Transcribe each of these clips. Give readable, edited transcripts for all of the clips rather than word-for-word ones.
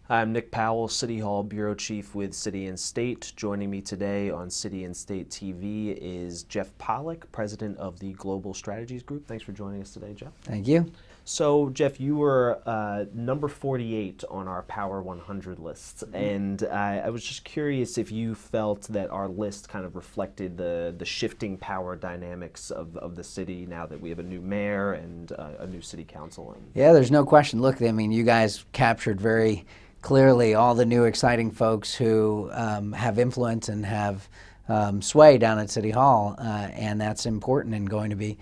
I'm Nick Powell, City Hall Bureau Chief with City and State. Joining me today on City and State TV is Jeff Pollock, President of the Global Strategies Group. Thanks for joining us today, Jeff. Thank you. So, Jeff, you were number 48 on our Power 100 list, and I was just curious if you felt that our list kind of reflected the shifting power dynamics of the city now that we have a new mayor and a new city council. Yeah, there's no question. Look, I mean, you guys captured very clearly all the new exciting folks who have influence and have sway down at City Hall, and that's important and going to be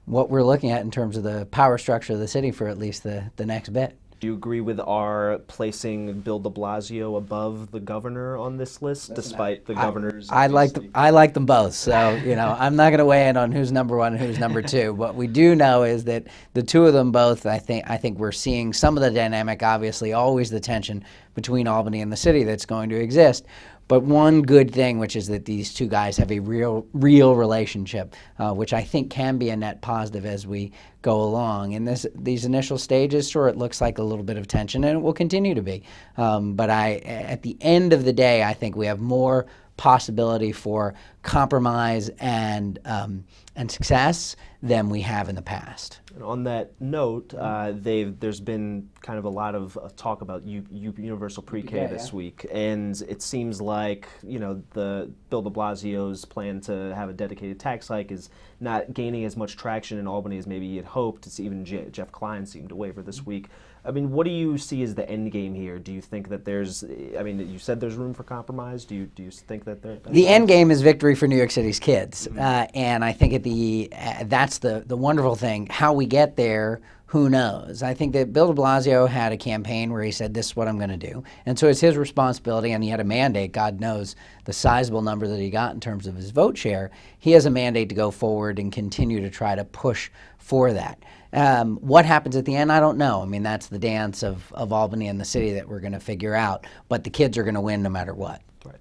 what we're looking at in terms of the power structure of the city for at least the next bit. Do you agree with our placing Bill de Blasio above the governor on this list, despite the governor's? I like them both, so I'm not going to weigh in on who's number one and who's number two. What we do know is that the two of them both, I think we're seeing some of the dynamic, obviously always the tension between Albany and the city that's going to exist. But one good thing, which is that these two guys have a real relationship, which I think can be a net positive as we go along. In these initial stages, sure, it looks like a little bit of tension, and it will continue to be. But at the end of the day, I think we have more possibility for compromise and success than we have in the past. And on that note, there's been kind of a lot of talk about universal pre-K this week, and it seems like the Bill de Blasio's plan to have a dedicated tax hike is not gaining as much traction in Albany as maybe he had hoped. It's even Jeff Klein seemed to waver this week. I mean, what do you see as the end game here? Do you think that you said there's room for compromise. Do you think that the end game is victory for New York City's kids? And I think that's the wonderful thing. How we get there, who knows? I think that Bill de Blasio had a campaign where he said, this is what I'm going to do. And so it's his responsibility, and he had a mandate. God knows the sizable number that he got in terms of his vote share. He has a mandate to go forward and continue to try to push for that. What happens at the end, I don't know. I mean, that's the dance of Albany and the city that we're going to figure out. But the kids are going to win no matter what. Right.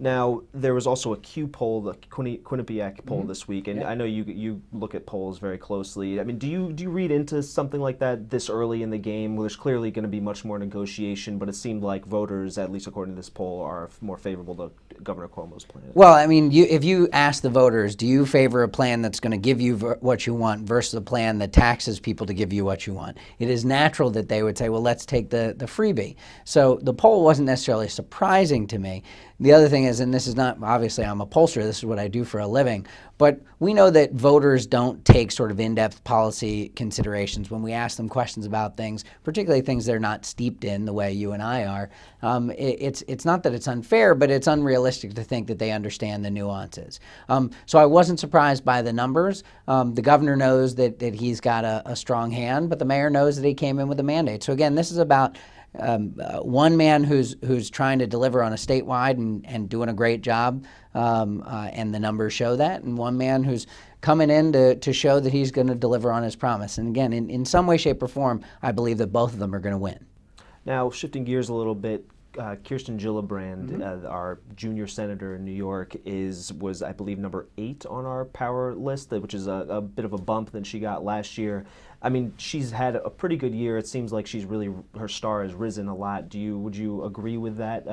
Now, there was also a Q poll, the Quinnipiac poll this week, and I know you look at polls very closely. I mean, do you read into something like that this early in the game? Well, there's clearly going to be much more negotiation, but it seemed like voters, at least according to this poll, are more favorable to Governor Cuomo's plan. Well, I mean, if you ask the voters, do you favor a plan that's going to give you what you want versus a plan that taxes people to give you what you want? It is natural that they would say, well, let's take the freebie. So the poll wasn't necessarily surprising to me. The other thing is, and this is not, obviously I'm a pollster, this is what I do for a living, but we know that voters don't take sort of in-depth policy considerations when we ask them questions about things, particularly things they're not steeped in the way you and I are. It's not that it's unfair, but it's unrealistic to think that they understand the nuances. So I wasn't surprised by the numbers. The governor knows that he's got a strong hand, but the mayor knows that he came in with a mandate. So again, this is about one man who's trying to deliver on a statewide and doing a great job, and the numbers show that, and one man who's coming in to show that he's going to deliver on his promise. And again, in some way, shape, or form, I believe that both of them are going to win. Now, shifting gears a little bit, Kirsten Gillibrand, our junior senator in New York, was I believe number 8 on our power list, which is a bit of a bump than she got last year. I mean, she's had a pretty good year. It seems like her star has risen a lot. Would you agree with that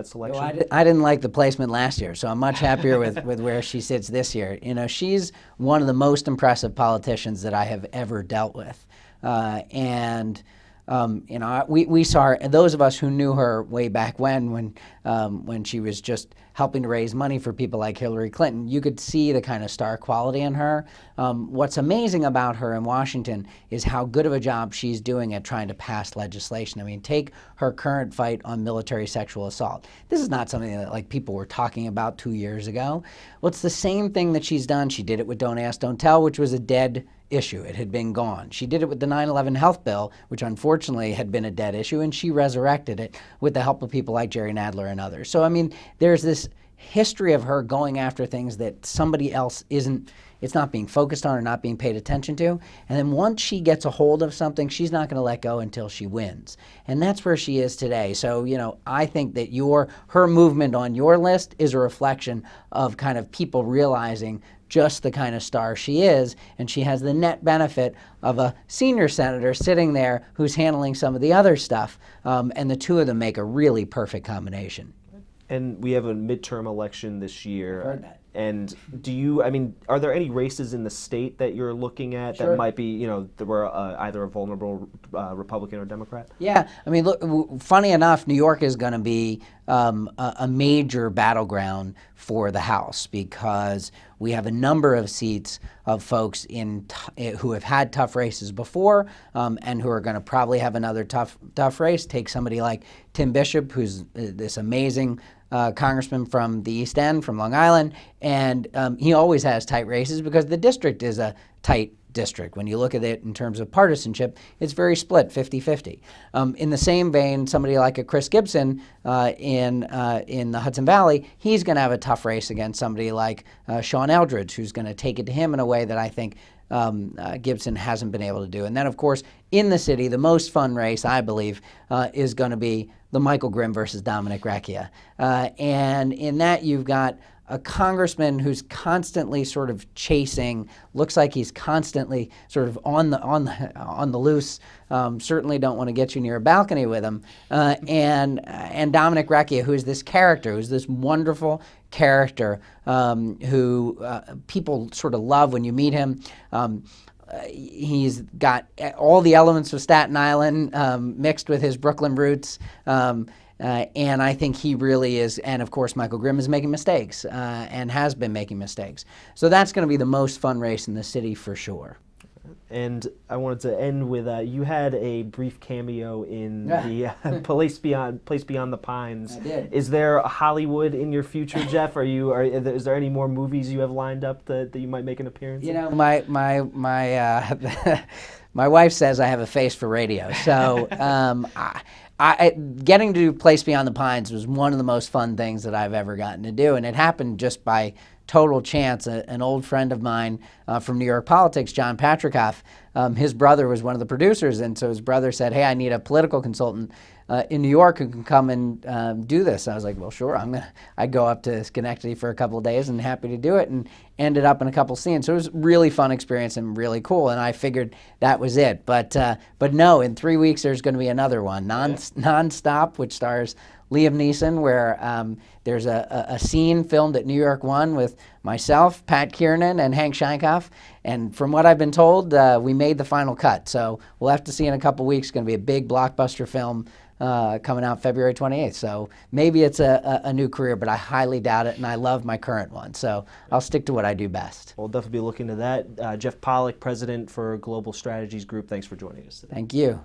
selection? Well, I didn't like the placement last year, so I'm much happier with where she sits this year. She's one of the most impressive politicians that I have ever dealt with, we saw her, and those of us who knew her way back when she was just helping to raise money for people like Hillary Clinton, you could see the kind of star quality in her. What's amazing about her in Washington is how good of a job she's doing at trying to pass legislation. I mean, take her current fight on military sexual assault. This is not something that people were talking about 2 years ago. Well, it's the same thing that she's done. She did it with Don't Ask, Don't Tell, which was a dead issue. It had been gone. She did it with the 9/11 health bill, which unfortunately had been a dead issue, and she resurrected it with the help of people like Jerry Nadler and others. So, I mean, there's this history of her going after things that somebody else it's not being focused on or not being paid attention to. And then once she gets a hold of something, she's not going to let go until she wins. And that's where she is today. So, I think that her movement on your list is a reflection of kind of people realizing just the kind of star she is, and she has the net benefit of a senior senator sitting there who's handling some of the other stuff, and the two of them make a really perfect combination. And we have a midterm election this year. I've heard that. And are there any races in the state that you're looking at Sure. that might be, that were either a vulnerable Republican or Democrat? Yeah, I mean, look, funny enough, New York is going to be a major battleground for the House because we have a number of seats of folks who have had tough races before and who are going to probably have another tough race. Take somebody like Tim Bishop, who's this amazing congressman from the East End, from Long Island, and he always has tight races because the district is a tight district. When you look at it in terms of partisanship, it's very split, 50-50. In the same vein, somebody like a Chris Gibson in the Hudson Valley, he's going to have a tough race against somebody like Sean Eldridge, who's going to take it to him in a way that I think Gibson hasn't been able to do. And then, of course, in the city, the most fun race, I believe, is going to be the Michael Grimm versus Dominic Recchia. And in that, you've got a congressman who's constantly sort of chasing, looks like he's constantly sort of on the loose. Certainly don't want to get you near a balcony with him. And Dominic Recchia, who's this character, who's this wonderful character who people sort of love when you meet him. He's got all the elements of Staten Island mixed with his Brooklyn roots. And I think he really is, and of course Michael Grimm is making mistakes and has been making mistakes. So that's going to be the most fun race in the city for sure. And I wanted to end with you had a brief cameo in the Place Beyond the Pines. I did. Is there a Hollywood in your future, Jeff? Is there any more movies you have lined up that you might make an appearance in? My my wife says I have a face for radio. So getting to do Place Beyond the Pines was one of the most fun things that I've ever gotten to do, and it happened just by total chance. An old friend of mine from New York politics, John Patrikoff, his brother was one of the producers, and so his brother said, "Hey, I need a political consultant in New York who can come and do this." I was like, "Well, sure, I'd go up to Schenectady for a couple of days and happy to do it," and ended up in a couple scenes. So it was a really fun experience and really cool, and I figured that was it. But no, in 3 weeks there's going to be another one, Nonstop, which stars Liam Neeson, where there's a scene filmed at New York One with myself, Pat Kiernan, and Hank Scheinkoff. And from what I've been told, we made the final cut. So we'll have to see in a couple weeks. It's going to be a big blockbuster film coming out February 28th. So maybe it's a new career, but I highly doubt it, and I love my current one. So I'll stick to what I do best. We'll definitely be looking to that. Jeff Pollock, President for Global Strategies Group, thanks for joining us today. Thank you.